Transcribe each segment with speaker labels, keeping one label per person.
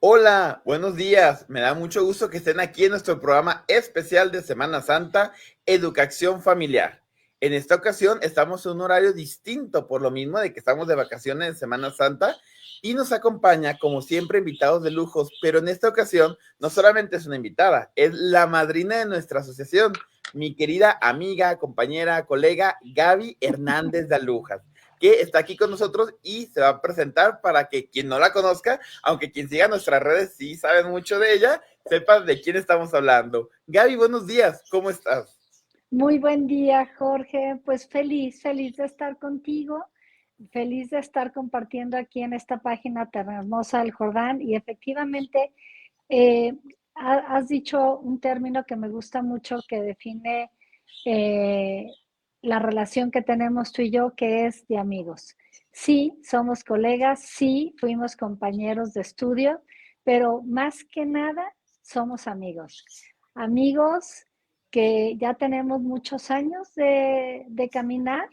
Speaker 1: Hola, buenos días. Me da mucho gusto que estén aquí en nuestro programa especial de Semana Santa, Educación Familiar. En esta ocasión estamos en un horario distinto por lo mismo de que estamos de vacaciones en Semana Santa y nos acompaña, como siempre, invitados de lujos, pero en esta ocasión no solamente es una invitada, es la madrina de nuestra asociación, mi querida amiga, compañera, colega Gaby Hernández de Alujas, que está aquí con nosotros y se va a presentar para que quien no la conozca, aunque quien siga nuestras redes sí saben mucho de ella, sepan de quién estamos hablando. Gaby, buenos días, ¿cómo estás?
Speaker 2: Muy buen día, Jorge. Pues feliz de estar contigo, feliz de estar compartiendo aquí en esta página tan hermosa del Jordán. Y efectivamente, eh, has dicho un término que me gusta mucho que define eh, la relación que tenemos tú y yo, que es de amigos. Sí, somos colegas, sí, fuimos compañeros de estudio, pero más que nada somos amigos. Amigos que ya tenemos muchos años de caminar,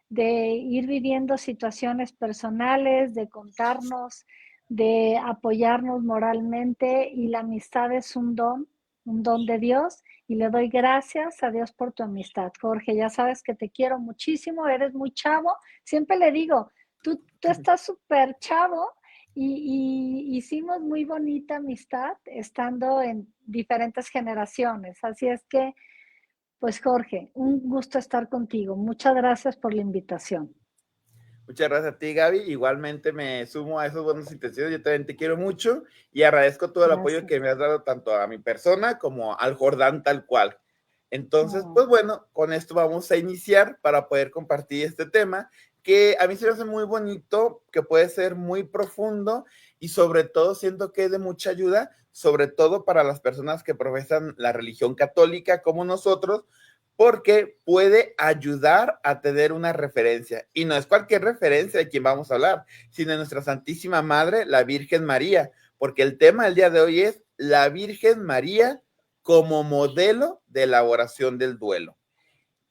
Speaker 2: de ir viviendo situaciones personales, de contarnos, de apoyarnos moralmente, y la amistad es un don de Dios, y le doy gracias a Dios por tu amistad. Jorge, ya sabes que te quiero muchísimo, eres muy chavo, siempre le digo, tú estás súper chavo, y hicimos muy bonita amistad estando en diferentes generaciones. Así es que, pues Jorge, un gusto estar contigo. Muchas gracias por la invitación.
Speaker 1: Muchas gracias a ti, Gaby. Igualmente me sumo a esos buenos intenciones. Yo también te quiero mucho y agradezco todo el apoyo que
Speaker 2: Gracias.
Speaker 1: me has dado tanto a mi persona como al Jordán tal cual. Entonces,
Speaker 2: Oh.
Speaker 1: pues bueno, con esto vamos a iniciar para poder compartir este tema que a mí se me hace muy bonito, que puede ser muy profundo y sobre todo siento que es de mucha ayuda, sobre todo para las personas que profesan la religión católica como nosotros, porque puede ayudar a tener una referencia. Y no es cualquier referencia de quien vamos a hablar, sino de nuestra Santísima Madre, la Virgen María, porque el tema del día de hoy es la Virgen María como modelo de elaboración del duelo.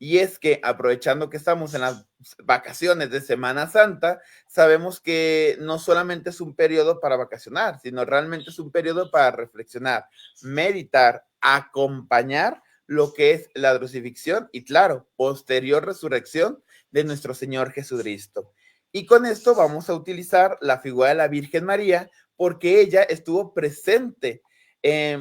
Speaker 1: Y es que aprovechando que estamos en las vacaciones de Semana Santa, sabemos que no solamente es un periodo para vacacionar, sino realmente es un periodo para reflexionar, meditar, acompañar lo que es la crucifixión y claro, posterior resurrección de nuestro Señor Jesucristo. Y con esto vamos a utilizar la figura de la Virgen María porque ella estuvo presente.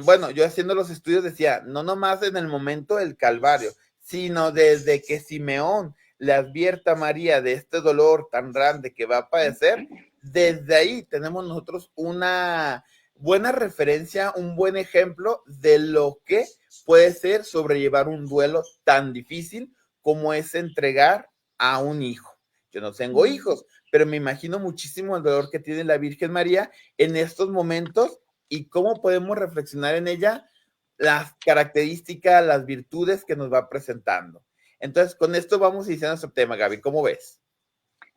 Speaker 1: Bueno, yo haciendo los estudios decía, no nomás en el momento del Calvario, sino desde que Simeón le advierta a María de este dolor tan grande que va a padecer, desde ahí tenemos nosotros una buena referencia, un buen ejemplo de lo que puede ser sobrellevar un duelo tan difícil como es entregar a un hijo. Yo no tengo hijos, pero me imagino muchísimo el dolor que tiene la Virgen María en estos momentos y cómo podemos reflexionar en ella las características, las virtudes que nos va presentando. Entonces, con esto vamos iniciando nuestro tema, Gaby. ¿Cómo ves?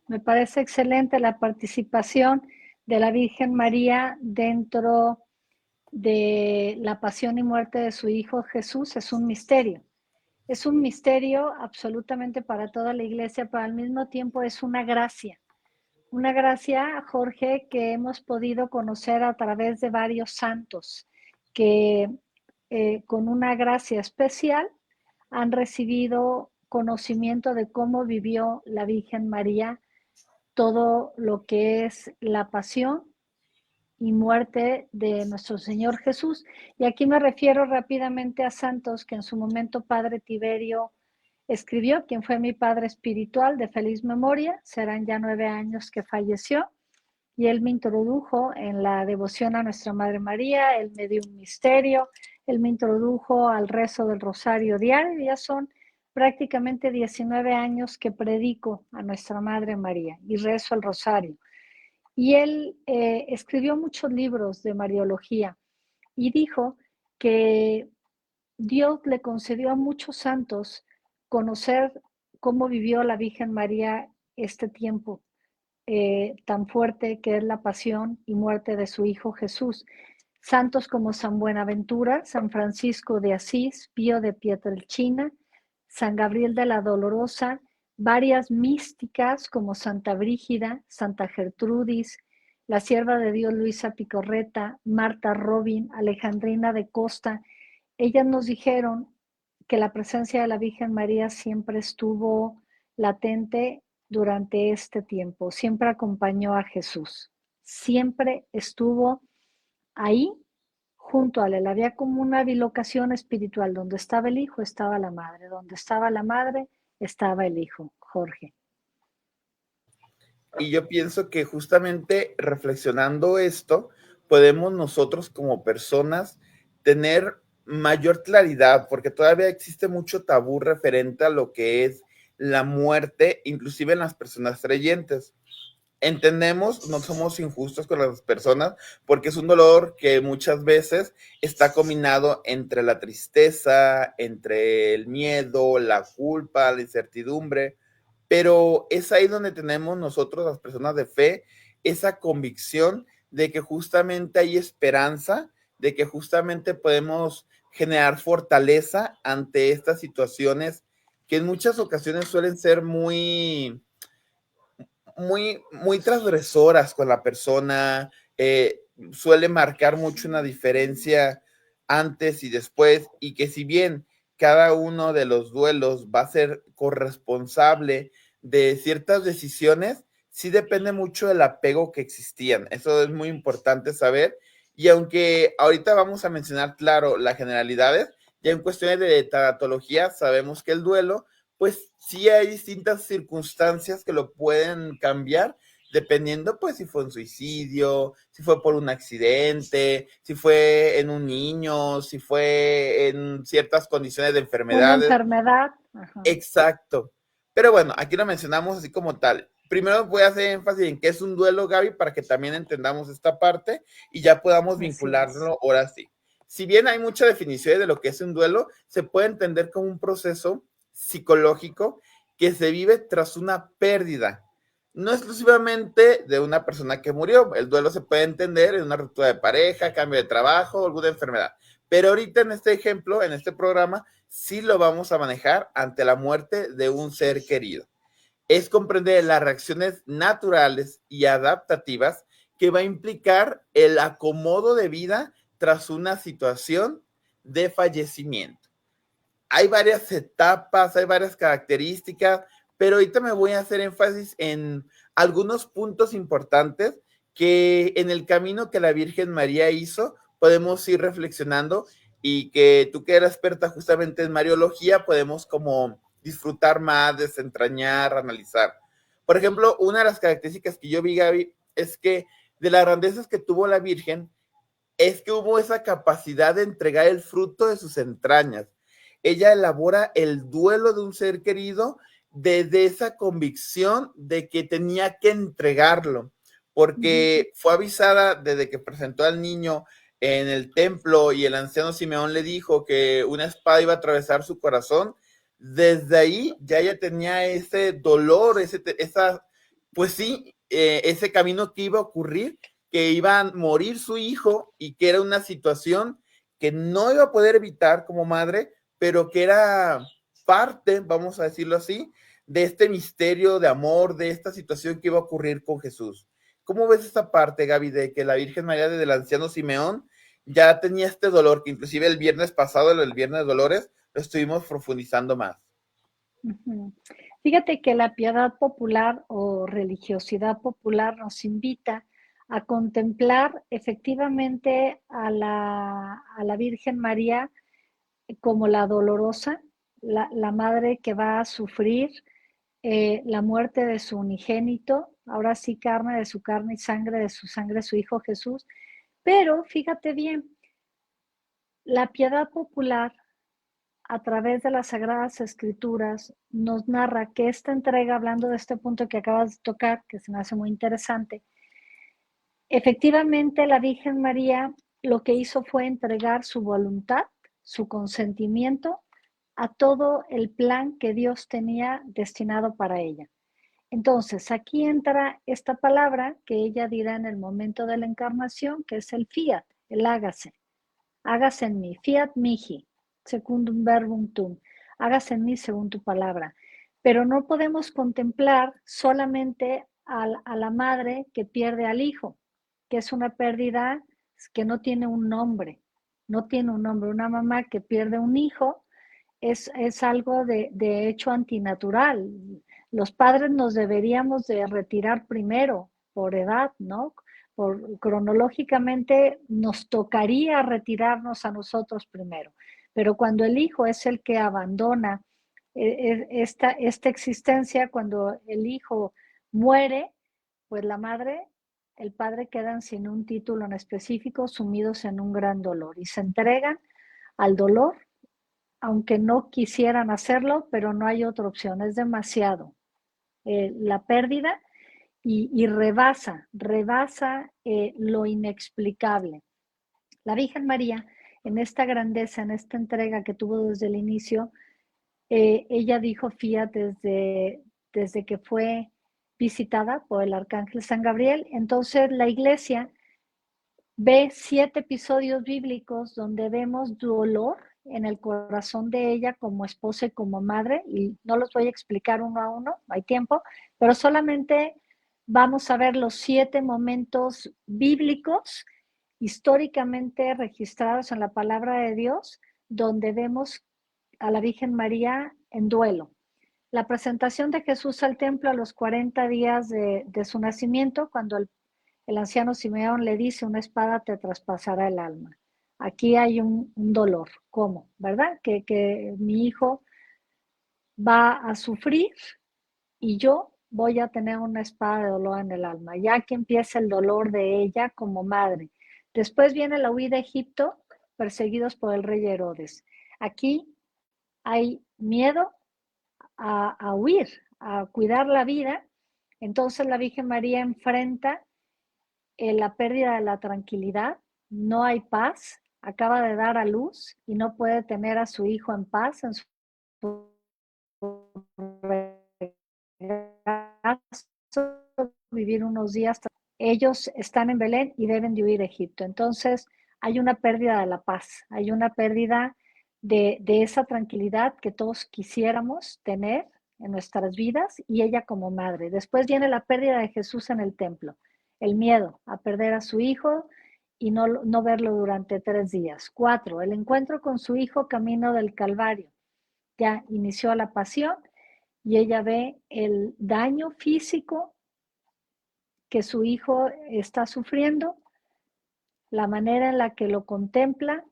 Speaker 2: Me parece excelente la participación de la Virgen María dentro de la pasión y muerte de su Hijo Jesús. Es un misterio. Es un misterio absolutamente para toda la iglesia, pero al mismo tiempo es una gracia. Una gracia, Jorge, que hemos podido conocer a través de varios santos que con una gracia especial han recibido conocimiento de cómo vivió la Virgen María todo lo que es la pasión y muerte de nuestro Señor Jesús. Y aquí me refiero rápidamente a santos que en su momento Padre Tiberio escribió, quien fue mi padre espiritual de feliz memoria. Serán ya 9 años que falleció, y él me introdujo en la devoción a Nuestra Madre María, él me dio un misterio, él me introdujo al rezo del rosario diario. Ya son prácticamente 19 años que predico a Nuestra Madre María y rezo el rosario. Y él escribió muchos libros de Mariología, y dijo que Dios le concedió a muchos santos conocer cómo vivió la Virgen María este tiempo tan fuerte que es la pasión y muerte de su Hijo Jesús. Santos como San Buenaventura, San Francisco de Asís, Pío de Pietrelcina, San Gabriel de la Dolorosa, varias místicas como Santa Brígida, Santa Gertrudis, la sierva de Dios Luisa Picorreta, Marta Robin, Alejandrina de Costa, ellas nos dijeron que la presencia de la Virgen María siempre estuvo latente durante este tiempo, siempre acompañó a Jesús, siempre estuvo ahí junto a él. Había como una bilocación espiritual, donde estaba el hijo estaba la madre, donde estaba la madre estaba el hijo, Jorge.
Speaker 1: Y yo pienso que justamente reflexionando esto, podemos nosotros como personas tener mayor claridad, porque todavía existe mucho tabú referente a lo que es la muerte, inclusive en las personas creyentes. Entendemos, no somos injustos con las personas, porque es un dolor que muchas veces está combinado entre la tristeza, entre el miedo, la culpa, la incertidumbre, pero es ahí donde tenemos nosotros, las personas de fe, esa convicción de que justamente hay esperanza, de que justamente podemos generar fortaleza ante estas situaciones que en muchas ocasiones suelen ser muy transgresoras con la persona, suele marcar mucho una diferencia antes y después, y que si bien cada uno de los duelos va a ser corresponsable de ciertas decisiones, sí depende mucho del apego que existían. Eso es muy importante saber. Y aunque ahorita vamos a mencionar, claro, las generalidades, ya en cuestiones de tanatología sabemos que el duelo pues sí hay distintas circunstancias que lo pueden cambiar, dependiendo pues si fue un suicidio, si fue por un accidente, si fue en un niño, si fue en ciertas condiciones de
Speaker 2: Una
Speaker 1: enfermedades.
Speaker 2: enfermedad. Ajá.
Speaker 1: Exacto. Pero bueno, aquí lo mencionamos así como tal. Primero voy a hacer énfasis en qué es un duelo, Gaby, para que también entendamos esta parte y ya podamos
Speaker 2: Así es.
Speaker 1: vincularlo ahora sí. Si bien hay mucha definición de lo que es un duelo, se puede entender como un proceso psicológico que se vive tras una pérdida, no exclusivamente de una persona que murió. El duelo se puede entender en una ruptura de pareja, cambio de trabajo, alguna enfermedad. Pero ahorita en este ejemplo, en este programa, sí lo vamos a manejar ante la muerte de un ser querido. Es comprender las reacciones naturales y adaptativas que va a implicar el acomodo de vida tras una situación de fallecimiento. Hay varias etapas, hay varias características, pero ahorita me voy a hacer énfasis en algunos puntos importantes que en el camino que la Virgen María hizo podemos ir reflexionando y que tú que eres experta justamente en Mariología podemos como disfrutar más, desentrañar, analizar. Por ejemplo, una de las características que yo vi, Gaby, es que de las grandezas que tuvo la Virgen es que hubo esa capacidad de entregar el fruto de sus entrañas. Ella elabora el duelo de un ser querido desde esa convicción de que tenía que entregarlo, porque fue avisada desde que presentó al niño en el templo y el anciano Simeón le dijo que una espada iba a atravesar su corazón. Desde ahí ya ella tenía ese dolor, pues sí, ese camino que iba a ocurrir, que iba a morir su hijo y que era una situación que no iba a poder evitar como madre, pero que era parte, vamos a decirlo así, de este misterio de amor, de esta situación que iba a ocurrir con Jesús. ¿Cómo ves esta parte, Gaby, de que la Virgen María desde el anciano Simeón ya tenía este dolor, que inclusive el viernes pasado, el viernes de Dolores, lo estuvimos profundizando más?
Speaker 2: Ujú. Fíjate que la piedad popular o religiosidad popular nos invita a contemplar efectivamente a la Virgen María como la dolorosa, la madre que va a sufrir la muerte de su unigénito, ahora sí carne de su carne y sangre de su sangre, su Hijo Jesús. Pero fíjate bien, la piedad popular a través de las Sagradas Escrituras nos narra que esta entrega, hablando de este punto que acabas de tocar, que se me hace muy interesante, efectivamente la Virgen María lo que hizo fue entregar su voluntad, su consentimiento a todo el plan que Dios tenía destinado para ella. Entonces, aquí entra esta palabra que ella dirá en el momento de la encarnación, que es el fiat, el hágase. Hágase en mí, fiat mihi, secundum verbum tum. Hágase en mí según tu palabra. Pero no podemos contemplar solamente a la madre que pierde al hijo. que es una pérdida que no tiene un nombre, no tiene un nombre. Una mamá que pierde un hijo es algo de hecho antinatural. Los padres nos deberíamos de retirar primero por edad, ¿no? Cronológicamente nos tocaría retirarnos a nosotros primero, pero cuando el hijo es el que abandona esta existencia, cuando el hijo muere, pues la madre, el padre quedan sin un título en específico, sumidos en un gran dolor y se entregan al dolor, aunque no quisieran hacerlo, pero no hay otra opción, es demasiado la pérdida y rebasa lo inexplicable. La Virgen María, en esta grandeza, en esta entrega que tuvo desde el inicio, ella dijo fiat desde que fue visitada por el arcángel San Gabriel. Entonces la iglesia ve 7 episodios bíblicos donde vemos dolor en el corazón de ella como esposa y como madre, y no los voy a explicar uno a uno, no hay tiempo, pero solamente vamos a ver los 7 momentos bíblicos históricamente registrados en la palabra de Dios, donde vemos a la Virgen María en duelo. La presentación de Jesús al templo a los 40 días de su nacimiento, cuando el anciano Simeón le dice, una espada te traspasará el alma. Aquí hay un dolor. ¿Cómo? ¿Verdad? Que mi hijo va a sufrir y yo voy a tener una espada de dolor en el alma, ya que empieza el dolor de ella como madre. Después viene la huida a Egipto, perseguidos por el rey Herodes. Aquí hay miedo a huir, a cuidar la vida. Entonces la Virgen María enfrenta la pérdida de la tranquilidad, no hay paz, acaba de dar a luz y no puede tener a su hijo en paz en su vivir unos días. Ellos están en Belén y deben de huir a Egipto. Entonces hay una pérdida de la paz, hay una pérdida de esa tranquilidad que todos quisiéramos tener en nuestras vidas y ella como madre. Después viene la pérdida de Jesús en el templo, el miedo a perder a su hijo y no verlo durante 3 días. 4, el encuentro con su hijo camino del Calvario. Ya inició la pasión y ella ve el daño físico que su hijo está sufriendo, la manera en la que lo contempla,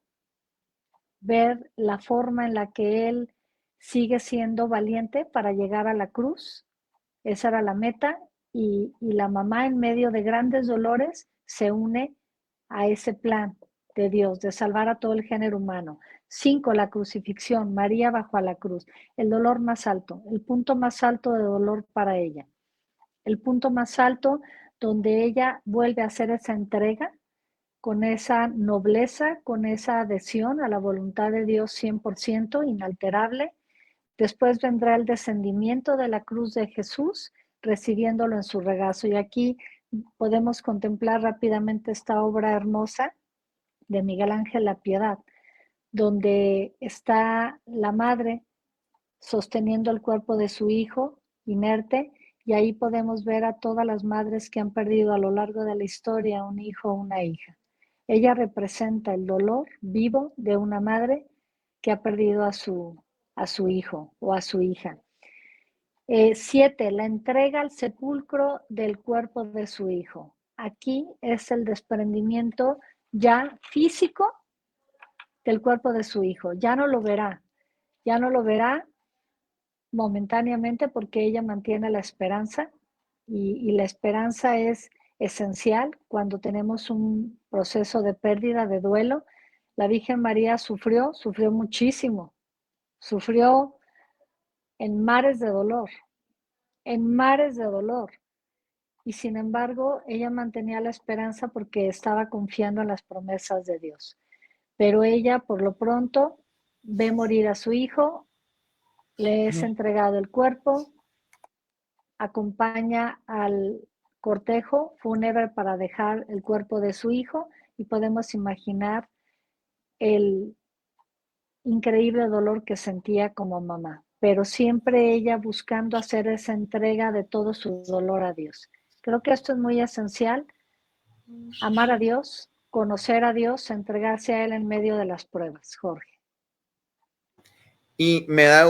Speaker 2: ver la forma en la que él sigue siendo valiente para llegar a la cruz. Esa era la meta y la mamá en medio de grandes dolores se une a ese plan de Dios, de salvar a todo el género humano. 5, la crucifixión, María bajo a la cruz, el dolor más alto, el punto más alto de dolor para ella, el punto más alto donde ella vuelve a hacer esa entrega con esa nobleza, con esa adhesión a la voluntad de Dios 100%, inalterable. Después vendrá el descendimiento de la cruz de Jesús, recibiéndolo en su regazo. Y aquí podemos contemplar rápidamente esta obra hermosa de Miguel Ángel La Piedad, donde está la madre sosteniendo el cuerpo de su hijo inerte, y ahí podemos ver a todas las madres que han perdido a lo largo de la historia un hijo o una hija. Ella representa el dolor vivo de una madre que ha perdido a su hijo o a su hija. 7, la entrega al sepulcro del cuerpo de su hijo. Aquí es el desprendimiento ya físico del cuerpo de su hijo. Ya no lo verá momentáneamente porque ella mantiene la esperanza y la esperanza es esencial cuando tenemos un proceso de pérdida, de duelo. La Virgen María sufrió muchísimo, sufrió en mares de dolor, en mares de dolor. Y sin embargo, ella mantenía la esperanza porque estaba confiando en las promesas de Dios. Pero ella, por lo pronto, ve morir a su hijo, le es entregado el cuerpo, acompaña al cortejo fúnebre para dejar el cuerpo de su hijo y podemos imaginar el increíble dolor que sentía como mamá, pero siempre ella buscando hacer esa entrega de todo su dolor a Dios. Creo que esto es muy esencial Amar a Dios, conocer a Dios, entregarse a Él en medio de las pruebas, Jorge.
Speaker 1: Y me da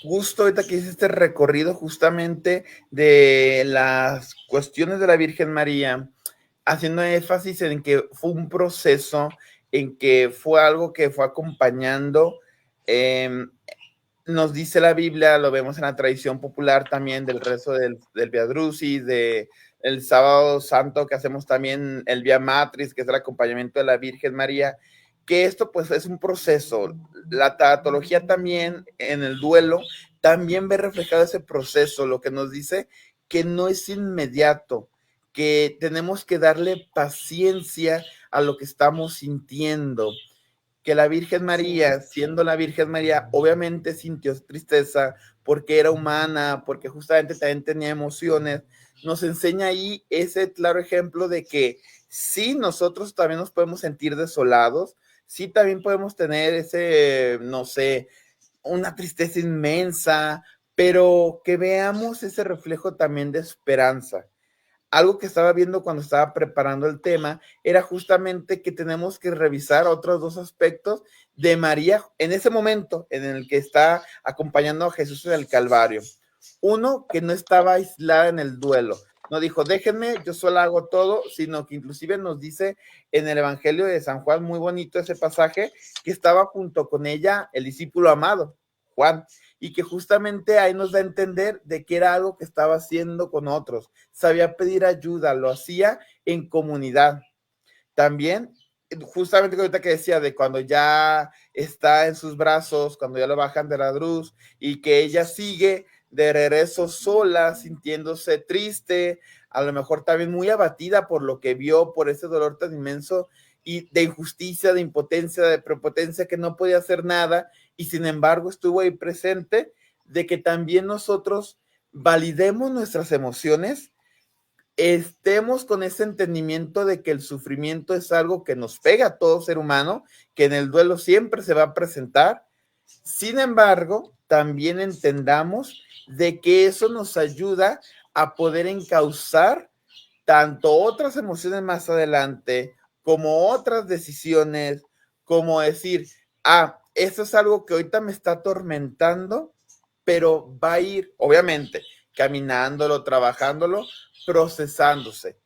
Speaker 1: gusto ahorita que hice este recorrido justamente de las cuestiones de la Virgen María, haciendo énfasis en que fue un proceso, en que fue algo que fue acompañando. Nos dice la Biblia, lo vemos en la tradición popular también del rezo del Via Crucis, el sábado santo que hacemos también el Via Matris, que es el acompañamiento de la Virgen María, que esto pues es un proceso. La tanatología también en el duelo también ve reflejado ese proceso, lo que nos dice que no es inmediato, que tenemos que darle paciencia a lo que estamos sintiendo, que la Virgen María, siendo la Virgen María, obviamente sintió tristeza porque era humana, porque justamente también tenía emociones. Nos enseña ahí ese claro ejemplo de que sí, nosotros también nos podemos sentir desolados, sí también podemos tener ese, no sé, una tristeza inmensa, pero que veamos ese reflejo también de esperanza. Algo que estaba viendo cuando estaba preparando el tema era justamente que tenemos que revisar otros dos aspectos de María en ese momento en el que está acompañando a Jesús en el Calvario. Uno, que no estaba aislada en el duelo. No dijo, déjenme, yo solo hago todo, sino que inclusive nos dice en el Evangelio de San Juan, muy bonito ese pasaje, que estaba junto con ella el discípulo amado, Juan, y que justamente ahí nos da a entender de que era algo que estaba haciendo con otros, sabía pedir ayuda, lo hacía en comunidad. También, justamente ahorita que decía de cuando ya está en sus brazos, cuando ya lo bajan de la cruz y que ella sigue de regreso sola, sintiéndose triste, a lo mejor también muy abatida por lo que vio, por ese dolor tan inmenso y de injusticia, de impotencia, de prepotencia, que no podía hacer nada y sin embargo estuvo ahí presente, de que también nosotros validemos nuestras emociones, estemos con ese entendimiento de que el sufrimiento es algo que nos pega a todo ser humano, que en el duelo siempre se va a presentar. Sin embargo, también entendamos de que eso nos ayuda a poder encauzar tanto otras emociones más adelante, como otras decisiones, como decir, esto es algo que ahorita me está atormentando, pero va a ir, obviamente, caminándolo, trabajándolo, procesándose.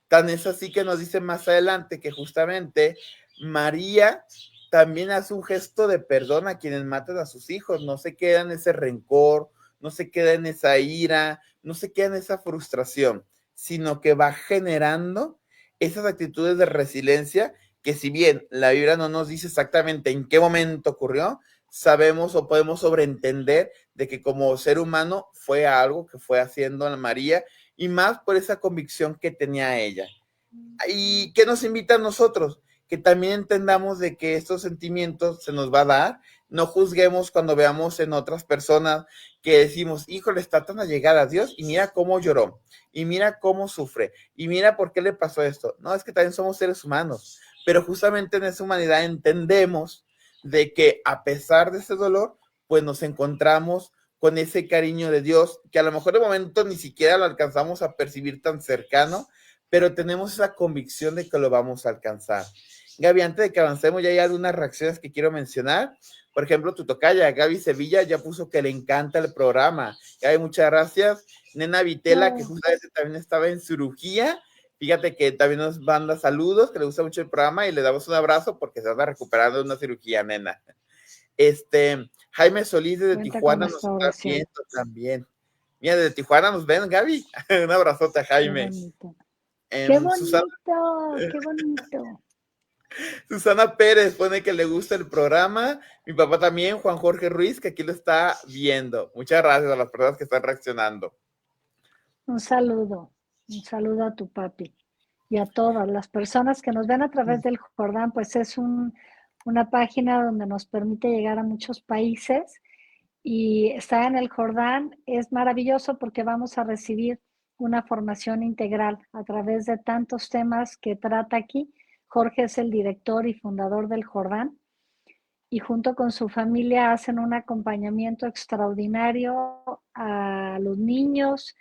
Speaker 1: Tan es así que nos dice más adelante que justamente María también hace un gesto de perdón a quienes matan a sus hijos, no se queda en ese rencor, no se queda en esa ira, no se queda en esa frustración, sino que va generando esas actitudes de resiliencia que, si bien la Biblia no nos dice exactamente en qué momento ocurrió, sabemos o podemos sobreentender de que como ser humano fue algo que fue haciendo a María, y más por esa convicción que tenía ella. ¿Y qué nos invita a nosotros? Que también entendamos de que estos sentimientos se nos va a dar, no juzguemos cuando veamos en otras personas que decimos, híjole, está tan allegada a Dios y mira cómo lloró, y mira cómo sufre, y mira por qué le pasó esto. No, es que también somos seres humanos, pero justamente en esa humanidad entendemos de que a pesar de ese dolor, pues nos encontramos con ese cariño de Dios, que a lo mejor de momento ni siquiera lo alcanzamos a percibir tan cercano, pero tenemos esa convicción de que lo vamos a alcanzar. Gaby, antes de que avancemos, ya hay algunas reacciones que quiero mencionar. Por ejemplo, tu tocaya, Gaby Sevilla, ya puso que le encanta el programa. Gaby, muchas gracias. Nena Vitela, que justamente también estaba en cirugía. Fíjate que también nos manda saludos, que le gusta mucho el programa y le damos un abrazo porque se anda recuperando de una cirugía, nena. Jaime Solís desde
Speaker 2: Cuenta con
Speaker 1: Tijuana nos
Speaker 2: nuestra
Speaker 1: está
Speaker 2: oración.
Speaker 1: viendo también. Mira, desde Tijuana nos ven, Gaby. Un abrazote a
Speaker 2: Qué
Speaker 1: Jaime.
Speaker 2: bonito. Qué
Speaker 1: Susana,
Speaker 2: bonito, qué bonito.
Speaker 1: Susana Pérez pone que le gusta el programa. Mi papá también, Juan Jorge Ruiz, que aquí lo está viendo. Muchas gracias a las personas que están reaccionando.
Speaker 2: Un saludo a tu papi y a todas las personas que nos ven a través del Jordán, pues es una página donde nos permite llegar a muchos países y estar en el Jordán es maravilloso porque vamos a recibir una formación integral a través de tantos temas que trata aquí. Jorge es el director y fundador del Jordán y junto con su familia hacen un acompañamiento extraordinario a los niños,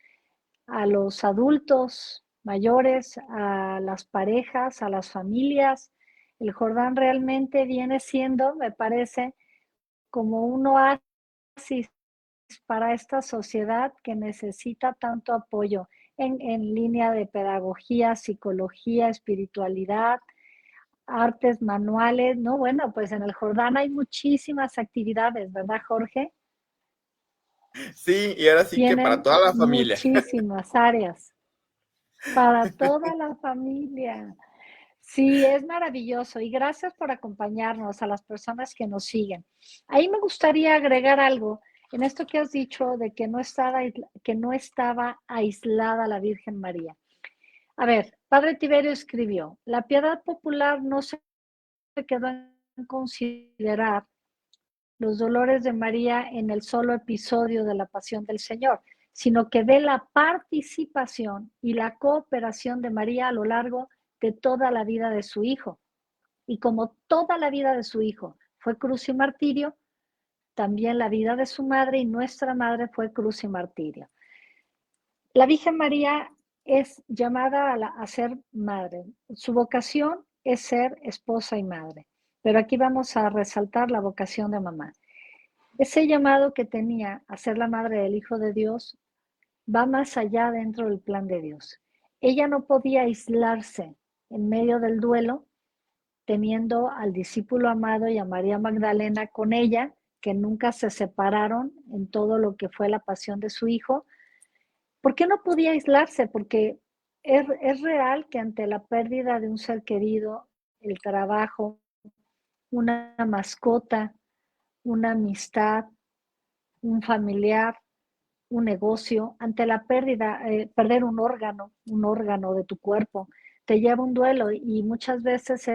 Speaker 2: a los adultos, mayores, a las parejas, a las familias. El Jordán realmente viene siendo, me parece, como un oasis para esta sociedad que necesita tanto apoyo en línea de pedagogía, psicología, espiritualidad, artes manuales, ¿no? Bueno, pues en el Jordán hay muchísimas actividades, ¿verdad, Jorge?
Speaker 1: Sí, y ahora sí que para
Speaker 2: Tienen
Speaker 1: toda la familia.
Speaker 2: muchísimas áreas para toda la familia. Sí, es maravilloso y gracias por acompañarnos a las personas que nos siguen. Ahí me gustaría agregar algo en esto que has dicho de que no estaba aislada la Virgen María. A ver, Padre Tiberio escribió, la piedad popular no se quedó en considerar los dolores de María en el solo episodio de la Pasión del Señor, sino que ve la participación y la cooperación de María a lo largo de toda la vida de su Hijo. Y como toda la vida de su Hijo fue cruz y martirio, también la vida de su madre y nuestra madre fue cruz y martirio. La Virgen María es llamada a ser madre. Su vocación es ser esposa y madre. Pero aquí vamos a resaltar la vocación de mamá. Ese llamado que tenía a ser la madre del Hijo de Dios va más allá dentro del plan de Dios. Ella no podía aislarse en medio del duelo, teniendo al discípulo amado y a María Magdalena con ella, que nunca se separaron en todo lo que fue la pasión de su Hijo. ¿Por qué no podía aislarse? Porque es real que ante la pérdida de un ser querido, el trabajo, una mascota, una amistad, un familiar, un negocio, ante la pérdida, perder un órgano de tu cuerpo, te lleva un duelo y muchas veces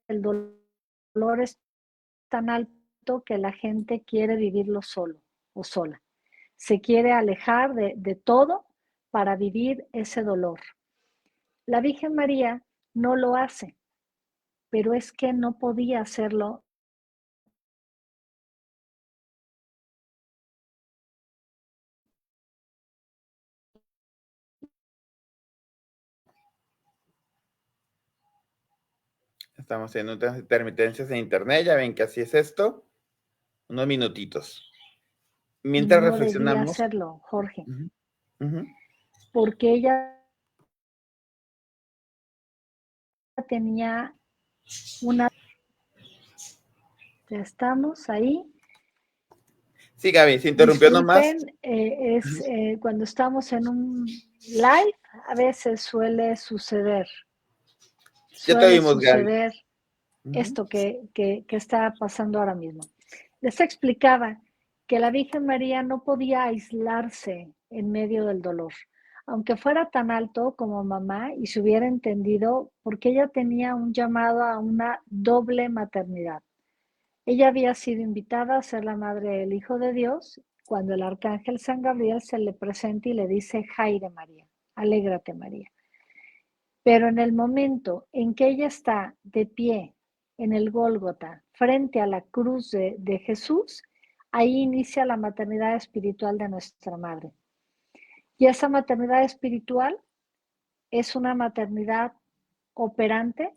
Speaker 2: el dolor es tan alto que la gente quiere vivirlo solo o sola. Se quiere alejar de todo para vivir ese dolor. La Virgen María no lo hace, pero es que no podía hacerlo.
Speaker 1: Estamos teniendo unas intermitencias en internet, ya ven que así es esto. Unos minutitos.
Speaker 2: Y
Speaker 1: Mientras
Speaker 2: no debía
Speaker 1: reflexionamos.
Speaker 2: hacerlo, Jorge,
Speaker 1: Uh-huh, uh-huh.
Speaker 2: porque ella tenía una... Ya estamos ahí.
Speaker 1: Sí, Gaby, se interrumpió nomás.
Speaker 2: Disculpen, cuando estamos en un live, a veces
Speaker 1: Ya te
Speaker 2: suele
Speaker 1: oímos, Gaby.
Speaker 2: suceder
Speaker 1: Uh-huh.
Speaker 2: esto que está pasando ahora mismo. Les explicaba que la Virgen María no podía aislarse en medio del dolor, aunque fuera tan alto como mamá y se hubiera entendido, porque ella tenía un llamado a una doble maternidad. Ella había sido invitada a ser la madre del Hijo de Dios cuando el arcángel San Gabriel se le presenta y le dice, Jaire María, alégrate María. Pero en el momento en que ella está de pie en el Gólgota, frente a la cruz de Jesús, ahí inicia la maternidad espiritual de nuestra madre. Y esa maternidad espiritual es una maternidad operante,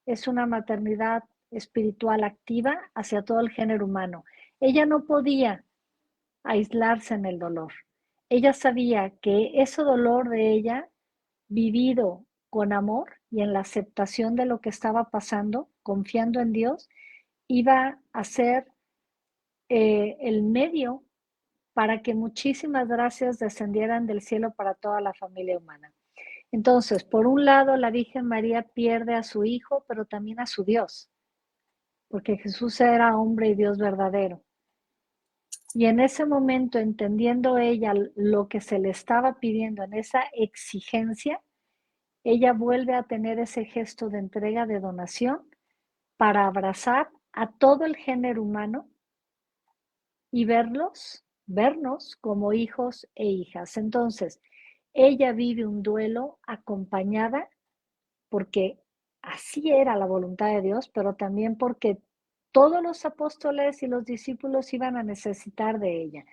Speaker 2: es una maternidad espiritual activa hacia todo el género humano. Ella no podía aislarse en el dolor. Ella sabía que ese dolor de ella, vivido con amor y en la aceptación de lo que estaba pasando, confiando en Dios, iba a ser el medio para que muchísimas gracias descendieran del cielo para toda la familia humana. Entonces, por un lado, la Virgen María pierde a su hijo, pero también a su Dios, porque Jesús era hombre y Dios verdadero. Y en ese momento, entendiendo ella lo que se le estaba pidiendo en esa exigencia, ella vuelve a tener ese gesto de entrega, de donación, para abrazar a todo el género humano y vernos como hijos e hijas. Entonces, ella vive un duelo acompañada porque así era la voluntad de Dios, pero también porque todos los apóstoles y los discípulos iban a necesitar de ella.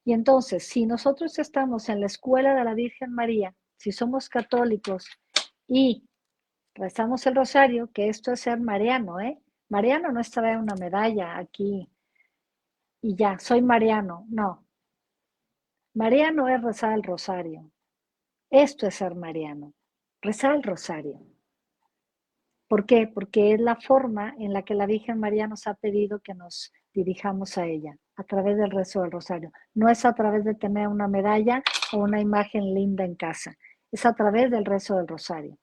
Speaker 2: Y entonces, si nosotros estamos en la escuela de la Virgen María, si somos católicos y rezamos el rosario, que esto es ser mariano, ¿eh? Mariano no es traer una medalla aquí y ya, soy mariano. No, mariano es rezar el rosario. Esto es ser mariano, rezar el rosario. ¿Por qué? Porque es la forma en la que la Virgen María nos ha pedido que nos dirijamos a ella, a través del rezo del rosario. No es a través de tener una medalla o una imagen linda en casa, es a través del rezo del rosario.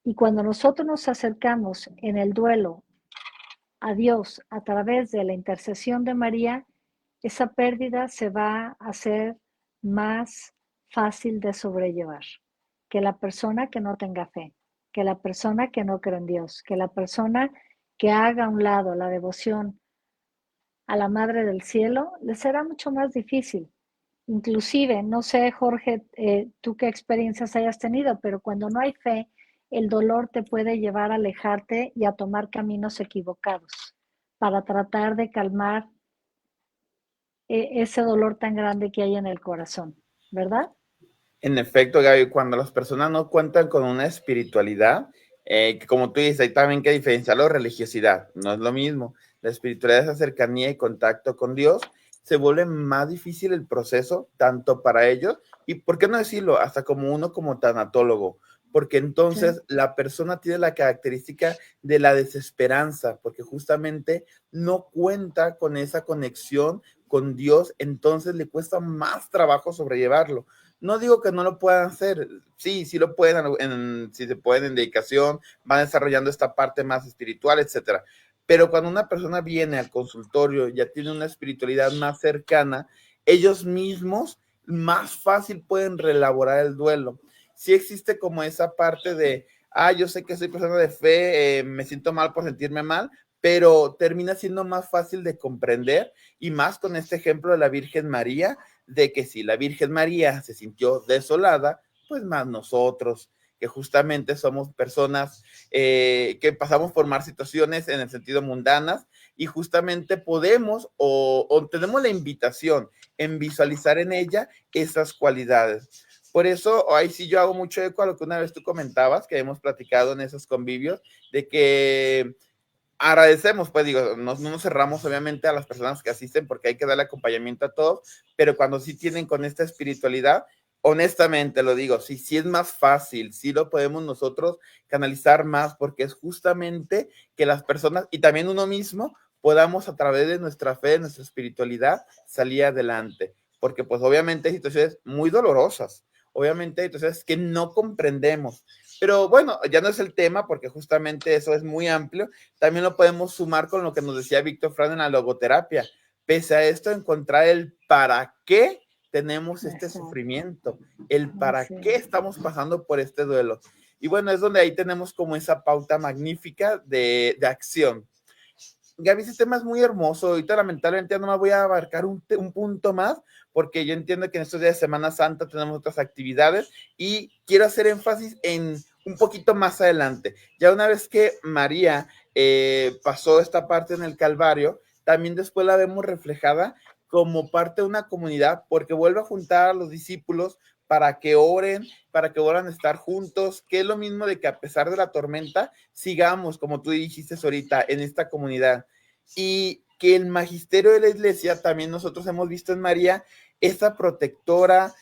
Speaker 2: Y cuando nosotros nos acercamos en el duelo a Dios a través de la intercesión de María, esa pérdida se va a hacer más fácil de sobrellevar que la persona que no tenga fe, que la persona que no cree en Dios, que la persona que haga a un lado la devoción a la Madre del Cielo, le será mucho más difícil. Inclusive, no sé, Jorge, tú qué experiencias hayas tenido, pero cuando no hay fe, el dolor te puede llevar a alejarte y a tomar caminos equivocados para tratar de calmar ese dolor tan grande que hay en el corazón, ¿verdad?
Speaker 1: En efecto, Gaby, cuando las personas no cuentan con una espiritualidad, que como tú dices, hay también que diferenciarlo de religiosidad, no es lo mismo. La espiritualidad es cercanía y contacto con Dios, se vuelve más difícil el proceso, tanto para ellos, y por qué no decirlo, hasta como uno como tanatólogo, porque
Speaker 2: Sí.
Speaker 1: entonces la persona tiene la característica de la desesperanza, porque justamente no cuenta con esa conexión con Dios, entonces le cuesta más trabajo sobrellevarlo. No digo que no lo puedan hacer, sí, sí lo pueden, si se pueden en dedicación, van desarrollando esta parte más espiritual, etcétera. Pero cuando una persona viene al consultorio, ya tiene una espiritualidad más cercana, ellos mismos más fácil pueden reelaborar el duelo. Sí existe como esa parte de, yo sé que soy persona de fe, me siento mal por sentirme mal, pero termina siendo más fácil de comprender y más con este ejemplo de la Virgen María, de que si la Virgen María se sintió desolada, pues más nosotros, que justamente somos personas que pasamos por más situaciones en el sentido mundanas y justamente podemos o tenemos la invitación en visualizar en ella esas cualidades. Por eso, ahí sí yo hago mucho eco a lo que una vez tú comentabas, que hemos platicado en esos convivios, de que agradecemos, pues digo, no nos cerramos obviamente a las personas que asisten porque hay que darle acompañamiento a todos, pero cuando sí tienen con esta espiritualidad, honestamente lo digo, sí es más fácil, sí lo podemos nosotros canalizar más porque es justamente que las personas y también uno mismo podamos a través de nuestra fe, de nuestra espiritualidad, salir adelante, porque pues obviamente hay situaciones muy dolorosas, obviamente hay situaciones que no comprendemos, pero bueno, ya no es el tema porque justamente eso es muy amplio. También lo podemos sumar con lo que nos decía Víctor Fran en la logoterapia. Pese a esto, encontrar el para qué tenemos este
Speaker 2: Exacto.
Speaker 1: sufrimiento, el para
Speaker 2: Así
Speaker 1: qué
Speaker 2: es.
Speaker 1: estamos pasando por este duelo. Y bueno, es donde ahí tenemos como esa pauta magnífica de acción. Gaby, ese tema es muy hermoso. Ahorita lamentablemente no me voy a abarcar un punto más porque yo entiendo que en estos días de Semana Santa tenemos otras actividades y quiero hacer énfasis en un poquito más adelante. Ya una vez que María pasó esta parte en el Calvario, también después la vemos reflejada como parte de una comunidad porque vuelve a juntar a los discípulos para que vuelvan a estar juntos, que es lo mismo de que a pesar de la tormenta, sigamos, como tú dijiste ahorita, en esta comunidad. Y que el magisterio de la iglesia, también nosotros hemos visto en María, esa protectora,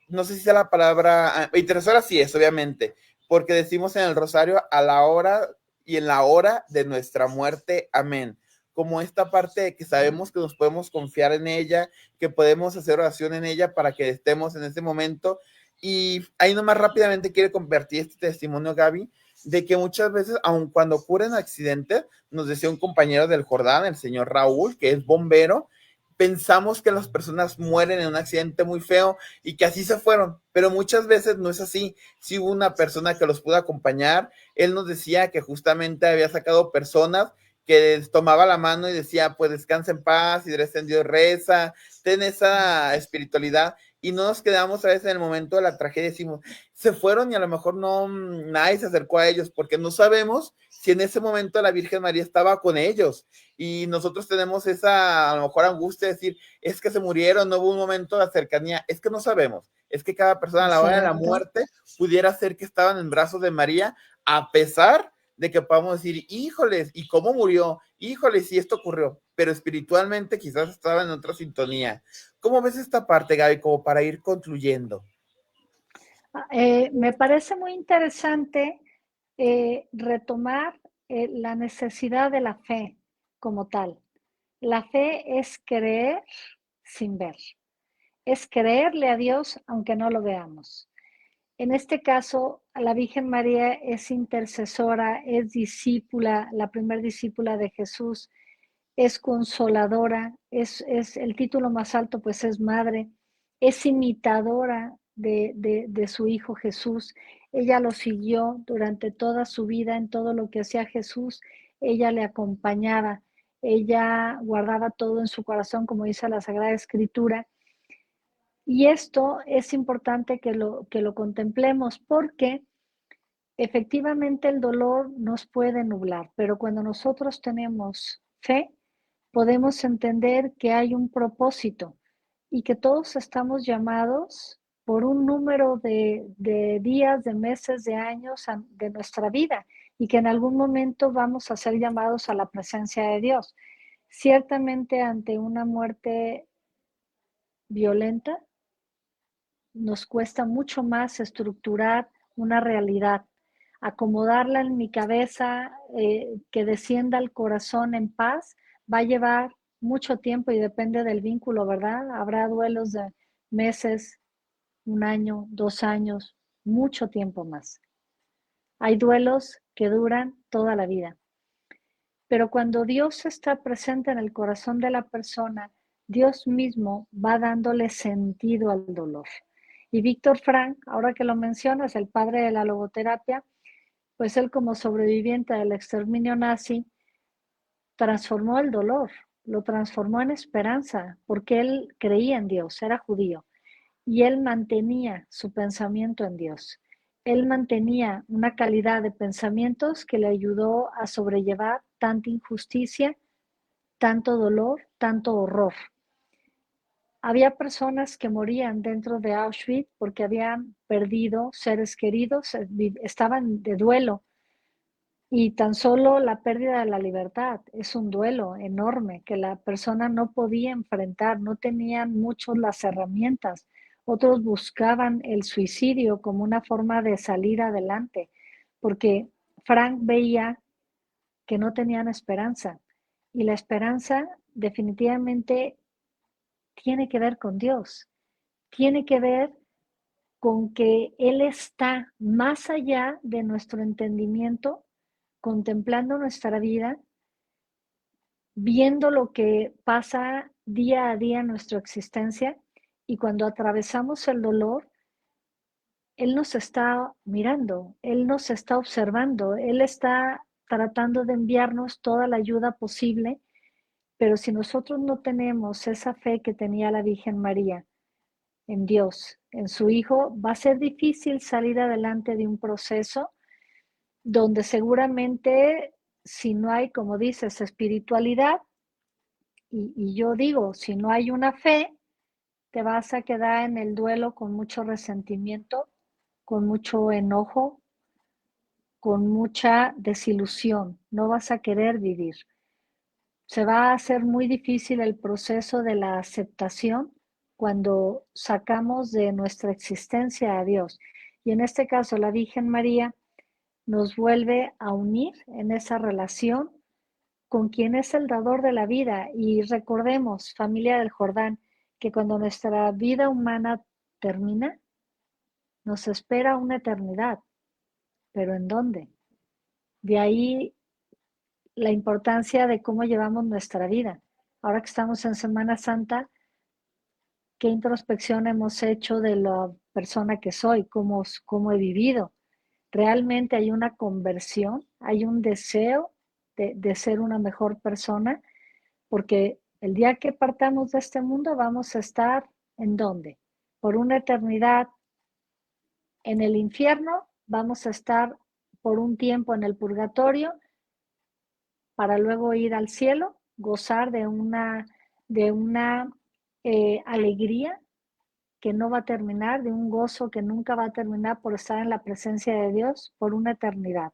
Speaker 1: no sé si sea la palabra, intercesora sí es, obviamente, porque decimos en el rosario a la hora y en la hora de nuestra muerte, amén. Como esta parte de que sabemos que nos podemos confiar en ella, que podemos hacer oración en ella para que estemos en ese momento. Y ahí nomás rápidamente quiero compartir este testimonio, Gaby, de que muchas veces, aun cuando ocurren accidentes, nos decía un compañero del Jordán, el señor Raúl, que es bombero, pensamos que las personas mueren en un accidente muy feo y que así se fueron, pero muchas veces no es así. Si hubo una persona que los pudo acompañar, él nos decía que justamente había sacado personas que les tomaba la mano y decía, pues descansa en paz, y en Dios reza, ten esa espiritualidad y no nos quedamos a veces en el momento de la tragedia, decimos, se fueron y a lo mejor no, nadie se acercó a ellos, porque no sabemos si en ese momento la Virgen María estaba con ellos, y nosotros tenemos esa, a lo mejor, angustia de decir, es que se murieron, no hubo un momento de cercanía, es que no sabemos, es que cada persona a la hora de la muerte pudiera ser que estaban en brazos de María, a pesar de que podamos decir, híjoles, ¿y cómo murió? Híjoles, si esto ocurrió, pero espiritualmente quizás estaba en otra sintonía. ¿Cómo ves esta parte, Gaby, como para ir concluyendo?
Speaker 2: Me parece muy interesante retomar la necesidad de la fe como tal. La fe es creer sin ver, es creerle a Dios aunque no lo veamos. En este caso, la Virgen María es intercesora, es discípula, la primer discípula de Jesús, es consoladora, es el título más alto, pues es madre, es imitadora de su Hijo Jesús. Ella lo siguió durante toda su vida, en todo lo que hacía Jesús, ella le acompañaba, ella guardaba todo en su corazón, como dice la Sagrada Escritura. Y esto es importante que lo contemplemos porque efectivamente el dolor nos puede nublar, pero cuando nosotros tenemos fe, podemos entender que hay un propósito y que todos estamos llamados por un número de días, de meses, de años de nuestra vida y que en algún momento vamos a ser llamados a la presencia de Dios. Ciertamente ante una muerte violenta, nos cuesta mucho más estructurar una realidad, acomodarla en mi cabeza, que descienda al corazón en paz, va a llevar mucho tiempo y depende del vínculo, ¿verdad? Habrá duelos de meses, un año, 2 años, mucho tiempo más. Hay duelos que duran toda la vida. Pero cuando Dios está presente en el corazón de la persona, Dios mismo va dándole sentido al dolor. Y Víctor Frank, ahora que lo mencionas, el padre de la logoterapia, pues él como sobreviviente del exterminio nazi, transformó el dolor, lo transformó en esperanza, porque él creía en Dios, era judío, y él mantenía su pensamiento en Dios. Él mantenía una calidad de pensamientos que le ayudó a sobrellevar tanta injusticia, tanto dolor, tanto horror. Había personas que morían dentro de Auschwitz porque habían perdido seres queridos, estaban de duelo y tan solo la pérdida de la libertad es un duelo enorme que la persona no podía enfrentar, no tenían muchos las herramientas. Otros buscaban el suicidio como una forma de salir adelante, porque Frank veía que no tenían esperanza. Y la esperanza definitivamente tiene que ver con Dios, tiene que ver con que Él está más allá de nuestro entendimiento, contemplando nuestra vida, viendo lo que pasa día a día en nuestra existencia y cuando atravesamos el dolor, Él nos está mirando, Él nos está observando, Él está tratando de enviarnos toda la ayuda posible. Pero si nosotros no tenemos esa fe que tenía la Virgen María en Dios, en su Hijo, va a ser difícil salir adelante de un proceso donde seguramente si no hay, como dices, espiritualidad, y yo digo, si no hay una fe, te vas a quedar en el duelo con mucho resentimiento, con mucho enojo, con mucha desilusión, no vas a querer vivir. Se va a hacer muy difícil el proceso de la aceptación cuando sacamos de nuestra existencia a Dios. Y en este caso, la Virgen María nos vuelve a unir en esa relación con quien es el dador de la vida. Y recordemos, familia del Jordán, que cuando nuestra vida humana termina, nos espera una eternidad. ¿Pero en dónde? De ahí la importancia de cómo llevamos nuestra vida. Ahora que estamos en Semana Santa, ¿qué introspección hemos hecho de la persona que soy? ¿Cómo he vivido? ¿Realmente hay una conversión? ¿Hay un deseo de ser una mejor persona? Porque el día que partamos de este mundo vamos a estar ¿en dónde? por una eternidad en el infierno, vamos a estar por un tiempo en el purgatorio para luego ir al cielo, gozar de una alegría que no va a terminar, de un gozo que nunca va a terminar por estar en la presencia de Dios por una eternidad.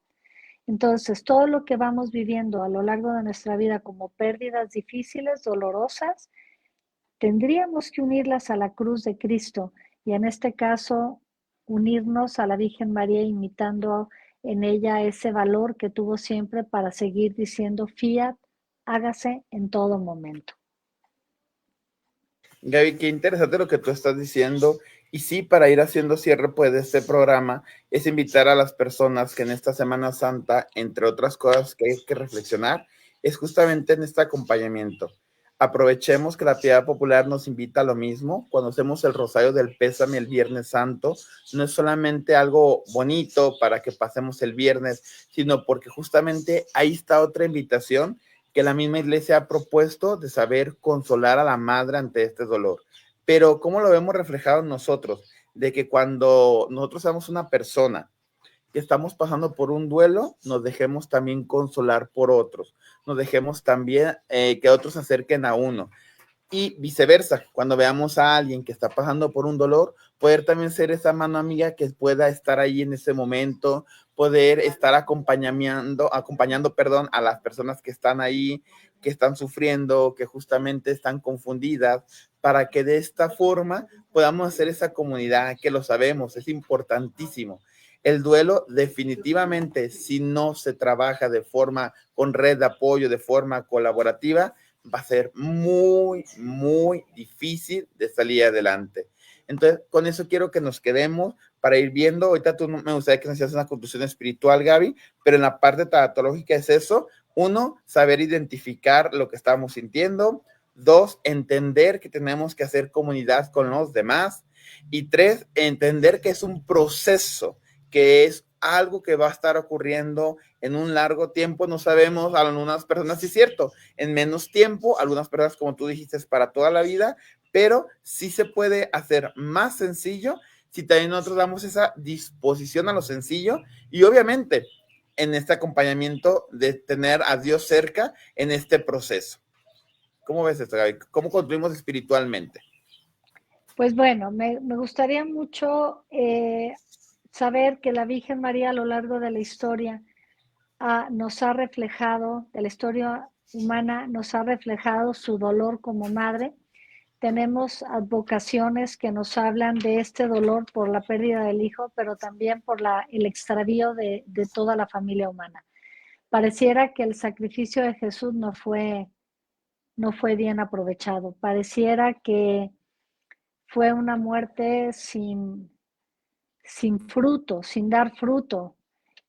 Speaker 2: Entonces, todo lo que vamos viviendo a lo largo de nuestra vida como pérdidas difíciles, dolorosas, tendríamos que unirlas a la cruz de Cristo y en este caso unirnos a la Virgen María imitando en ella ese valor que tuvo siempre para seguir diciendo fiat, hágase en todo momento.
Speaker 1: Gaby, qué interesante lo que tú estás diciendo. Y sí, para ir haciendo cierre pues, de este programa, es invitar a las personas que en esta Semana Santa, entre otras cosas que hay que reflexionar, es justamente en este acompañamiento. Aprovechemos que la piedad popular nos invita a lo mismo. Cuando hacemos el Rosario del Pésame el Viernes Santo, no es solamente algo bonito para que pasemos el viernes, sino porque justamente ahí está otra invitación que la misma iglesia ha propuesto de saber consolar a la madre ante este dolor. Pero ¿cómo lo vemos reflejado en nosotros? De que cuando nosotros seamos una persona que estamos pasando por un duelo, nos dejemos también consolar por otros, nos dejemos también que otros se acerquen a uno. Y viceversa, cuando veamos a alguien que está pasando por un dolor, poder también ser esa mano amiga que pueda estar ahí en ese momento, poder estar acompañando, a las personas que están ahí, que están sufriendo, que justamente están confundidas, para que de esta forma podamos hacer esa comunidad, que lo sabemos, es importantísimo. El duelo definitivamente, si no se trabaja de forma con red de apoyo, de forma colaborativa, va a ser muy, muy difícil de salir adelante. Entonces, con eso quiero que nos quedemos para ir viendo. Ahorita tú me gustaría que nos hicieras una conclusión espiritual, Gaby, pero en la parte tanatológica es eso. Uno, saber identificar lo que estamos sintiendo. Dos, entender que tenemos que hacer comunidad con los demás. Y tres, entender que es un proceso, que es algo que va a estar ocurriendo en un largo tiempo. No sabemos, a algunas personas sí es cierto, en menos tiempo, algunas personas, como tú dijiste, es para toda la vida, pero sí se puede hacer más sencillo si también nosotros damos esa disposición a lo sencillo y obviamente en este acompañamiento de tener a Dios cerca en este proceso. ¿Cómo ves esto, Gaby? ¿Cómo construimos espiritualmente?
Speaker 2: Pues bueno, me gustaría mucho saber que la Virgen María a lo largo de la historia nos ha reflejado, de la historia humana, nos ha reflejado su dolor como madre. Tenemos advocaciones que nos hablan de este dolor por la pérdida del hijo, pero también por el extravío de toda la familia humana. Pareciera que el sacrificio de Jesús no fue bien aprovechado. Pareciera que fue una muerte sin fruto, sin dar fruto.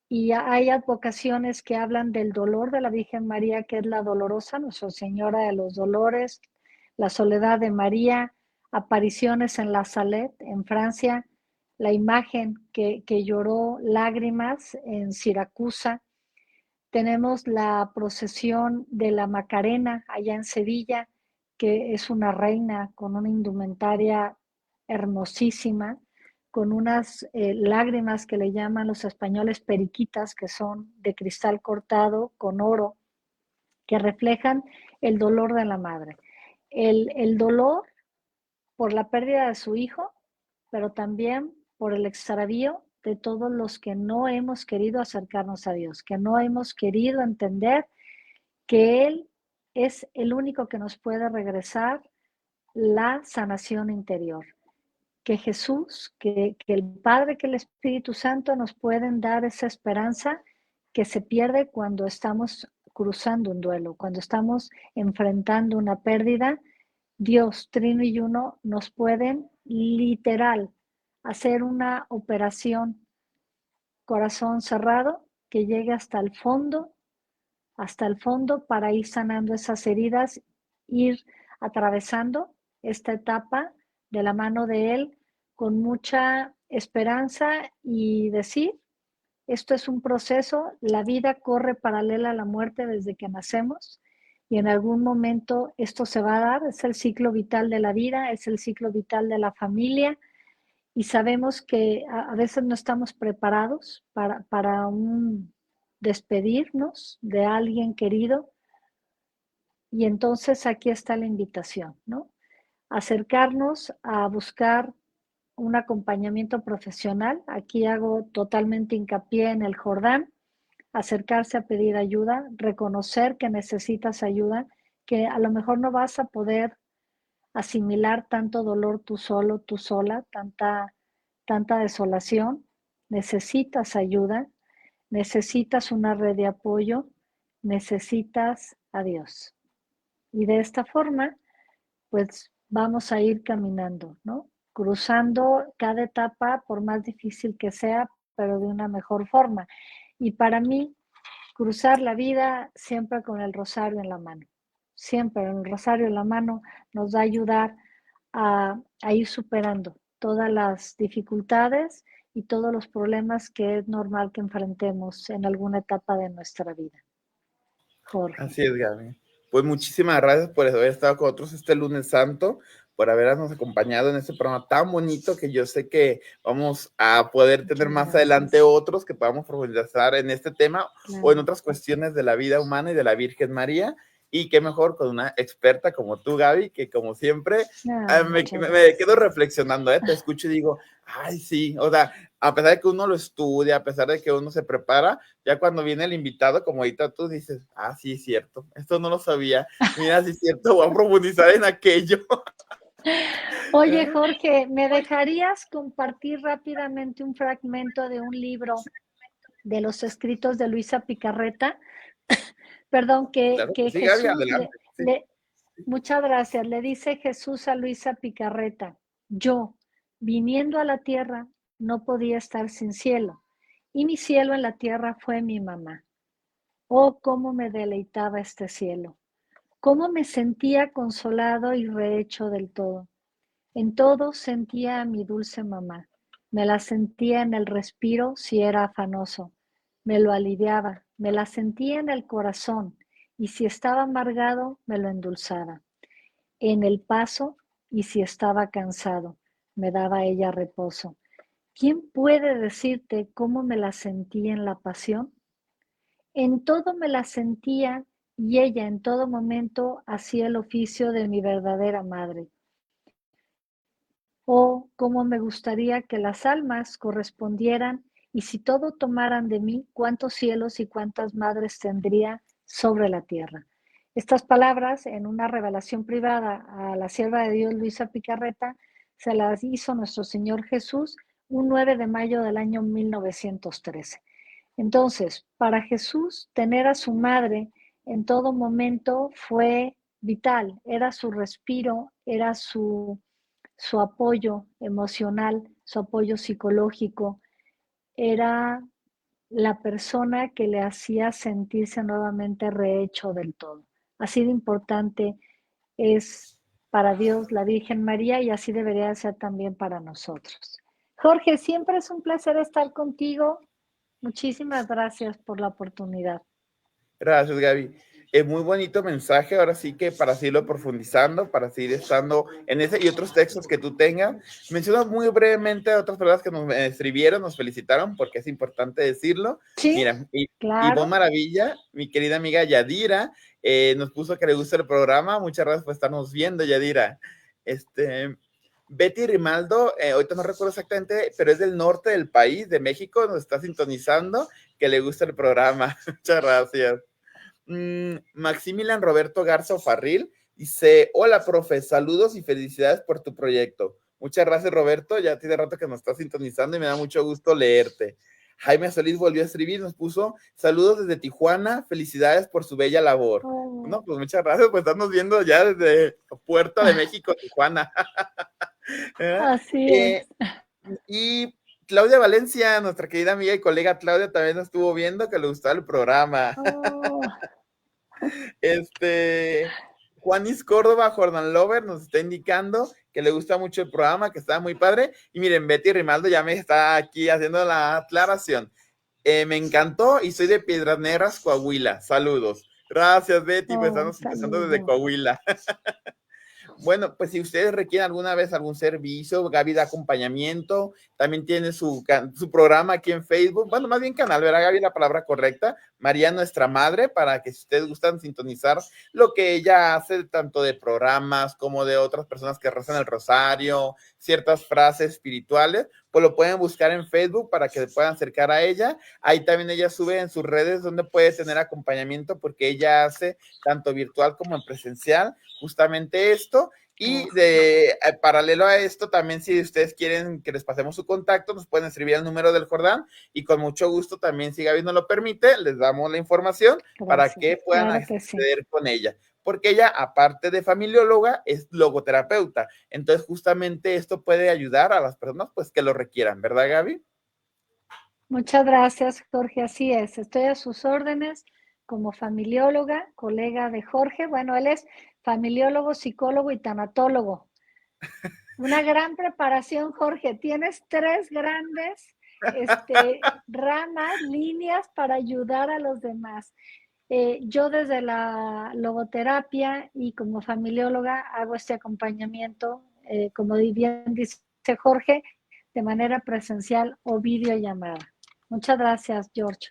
Speaker 2: Y hay advocaciones que hablan del dolor de la Virgen María, que es la dolorosa, Nuestra Señora de los Dolores, la soledad de María, apariciones en la Salette, en Francia, la imagen que lloró lágrimas en Siracusa. Tenemos la procesión de la Macarena allá en Sevilla, que es una reina con una indumentaria hermosísima, con unas lágrimas que le llaman los españoles periquitas, que son de cristal cortado con oro, que reflejan el dolor de la madre. El dolor por la pérdida de su hijo, pero también por el extravío de todos los que no hemos querido acercarnos a Dios, que no hemos querido entender que Él es el único que nos puede regresar la sanación interior. Que Jesús, que el Padre, que el Espíritu Santo nos pueden dar esa esperanza que se pierde cuando estamos cruzando un duelo, cuando estamos enfrentando una pérdida. Dios, Trino y Uno, nos pueden literal hacer una operación corazón cerrado que llegue hasta el fondo para ir sanando esas heridas, ir atravesando esta etapa de la mano de Él con mucha esperanza y decir, esto es un proceso, la vida corre paralela a la muerte desde que nacemos y en algún momento esto se va a dar, es el ciclo vital de la vida, es el ciclo vital de la familia y sabemos que a veces no estamos preparados para un despedirnos de alguien querido, y entonces aquí está la invitación, ¿no? Acercarnos a buscar un acompañamiento profesional. Aquí hago totalmente hincapié en el Jordán, acercarse a pedir ayuda, reconocer que necesitas ayuda, que a lo mejor no vas a poder asimilar tanto dolor tú solo, tú sola, tanta desolación. Necesitas ayuda, necesitas una red de apoyo, necesitas a Dios. Y de esta forma, pues vamos a ir caminando, ¿no? Cruzando cada etapa, por más difícil que sea, pero de una mejor forma. Y para mí, cruzar la vida siempre con el rosario en la mano. Siempre el rosario en la mano nos va a ayudar a ir superando todas las dificultades y todos los problemas que es normal que enfrentemos en alguna etapa de nuestra vida. Jorge.
Speaker 1: Así es, Gaby. Pues muchísimas gracias por haber estado con nosotros este lunes santo, por habernos acompañado en este programa tan bonito que yo sé que vamos a poder tener más adelante otros que podamos profundizar en este tema o en otras cuestiones de la vida humana y de la Virgen María. Y qué mejor con una experta como tú, Gaby, que como siempre me quedo reflexionando, te escucho y digo, ay, sí, o sea, a pesar de que uno lo estudia, a pesar de que uno se prepara, ya cuando viene el invitado, como ahorita tú dices, ah, sí, es cierto, esto no lo sabía, mira, sí es cierto, voy a profundizar en aquello.
Speaker 2: Oye, Jorge, ¿me dejarías compartir rápidamente un fragmento de un libro de los escritos de Luisa Picarreta? Perdón,
Speaker 1: Claro,
Speaker 2: que
Speaker 1: sí, Gaby,
Speaker 2: Jesús
Speaker 1: adelante. Sí.
Speaker 2: muchas gracias, le dice Jesús a Luisa Picarreta: yo, viniendo a la tierra, no podía estar sin cielo, y mi cielo en la tierra fue mi mamá. Oh, cómo me deleitaba este cielo, cómo me sentía consolado y rehecho del todo. En todo sentía a mi dulce mamá. Me la sentía en el respiro si era afanoso. Me lo aliviaba. Me la sentía en el corazón. Y si estaba amargado, me lo endulzaba. En el paso, y si estaba cansado, me daba ella reposo. ¿Quién puede decirte cómo me la sentía en la pasión? En todo me la sentía, y ella en todo momento hacía el oficio de mi verdadera madre. Oh, cómo me gustaría que las almas correspondieran, y si todo tomaran de mí, cuántos cielos y cuántas madres tendría sobre la tierra. Estas palabras, en una revelación privada a la sierva de Dios Luisa Picarreta, se las hizo nuestro Señor Jesús un 9 de mayo del año 1913. Entonces, para Jesús, tener a su madre en todo momento fue vital, era su respiro, era su apoyo emocional, su apoyo psicológico, era la persona que le hacía sentirse nuevamente rehecho del todo. Así de importante es para Dios la Virgen María, y así debería ser también para nosotros. Jorge, siempre es un placer estar contigo. Muchísimas gracias por la oportunidad.
Speaker 1: Gracias, Gaby. Muy bonito mensaje, ahora sí que para seguirlo profundizando, para seguir estando en ese y otros textos que tú tengas. Mencionas muy brevemente a otras personas que nos escribieron, nos felicitaron, porque es importante decirlo.
Speaker 2: Sí,
Speaker 1: Mira, Ivonne
Speaker 2: claro.
Speaker 1: Maravilla, mi querida amiga Yadira, nos puso que le gusta el programa. Muchas gracias por estarnos viendo, Yadira. Betty Rimaldo, ahorita no recuerdo exactamente, pero es del norte del país, de México, nos está sintonizando, que le gusta el programa. Muchas gracias. Maximilian Roberto Garza Farril dice: hola, profe, saludos y felicidades por tu proyecto. Muchas gracias, Roberto, ya tiene rato que nos está sintonizando y me da mucho gusto leerte. Jaime Solís volvió a escribir, nos puso: saludos desde Tijuana, felicidades por su bella labor.
Speaker 2: Oh.
Speaker 1: No, pues muchas gracias por estarnos viendo ya desde Puerto de México, Tijuana.
Speaker 2: Así es.
Speaker 1: Y Claudia Valencia, nuestra querida amiga y colega Claudia, también nos estuvo viendo, que le gustaba el programa.
Speaker 2: Oh.
Speaker 1: Juanis Córdoba, Jordan Lover, nos está indicando que le gusta mucho el programa, que está muy padre. Y miren, Betty Rimaldo ya me está aquí haciendo la aclaración. Me encantó y soy de Piedras Negras, Coahuila. Saludos. Gracias, Betty, pues estamos empezando desde Coahuila. Bueno, pues si ustedes requieren alguna vez algún servicio, Gaby da acompañamiento, también tiene su programa aquí en Facebook, bueno, más bien canal, ¿verdad, Gaby? La palabra correcta, María Nuestra Madre, para que si ustedes gustan sintonizar lo que ella hace, tanto de programas como de otras personas que rezan el rosario, ciertas frases espirituales, pues lo pueden buscar en Facebook para que se puedan acercar a ella. Ahí también ella sube en sus redes donde puede tener acompañamiento, porque ella hace tanto virtual como en presencial justamente esto. Y de paralelo a esto, también si ustedes quieren que les pasemos su contacto, nos pueden escribir el número del Jordán y con mucho gusto también, si Gaby nos lo permite, les damos la información para que puedan acceder con ella. Porque ella, aparte de familióloga, es logoterapeuta. Entonces, justamente esto puede ayudar a las personas pues que lo requieran, ¿verdad, Gaby?
Speaker 2: Muchas gracias, Jorge. Así es, estoy a sus órdenes como familióloga, colega de Jorge. Bueno, él es familiólogo, psicólogo y tanatólogo. Una gran preparación, Jorge. Tienes 3 grandes ramas, líneas para ayudar a los demás. Yo desde la logoterapia y como familióloga hago este acompañamiento, como bien dice Jorge, de manera presencial o videollamada. Muchas gracias, George.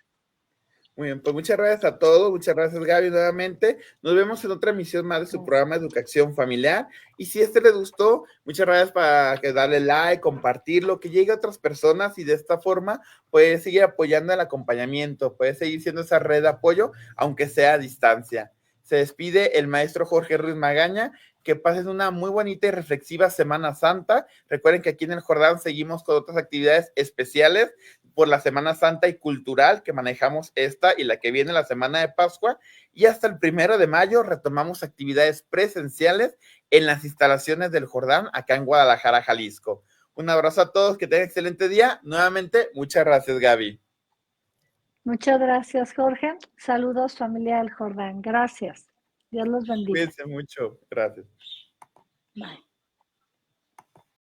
Speaker 1: Muy bien, pues muchas gracias a todos, muchas gracias Gaby nuevamente. Nos vemos en otra emisión más de su programa de Educación Familiar. Y si les gustó, muchas gracias para que darle like, compartirlo, que llegue a otras personas y de esta forma puedes seguir apoyando el acompañamiento, puedes seguir siendo esa red de apoyo, aunque sea a distancia. Se despide el maestro Jorge Ruiz Magaña. Que pasen una muy bonita y reflexiva Semana Santa. Recuerden que aquí en el Jordán seguimos con otras actividades especiales por la Semana Santa y cultural, que manejamos esta y la que viene, la Semana de Pascua, y hasta el 1 de mayo retomamos actividades presenciales en las instalaciones del Jordán, acá en Guadalajara, Jalisco. Un abrazo a todos, que tengan excelente día. Nuevamente, muchas gracias, Gaby.
Speaker 2: Muchas gracias, Jorge. Saludos, familia del Jordán. Gracias. Dios los bendiga.
Speaker 1: Cuídense mucho. Gracias.
Speaker 2: Bye.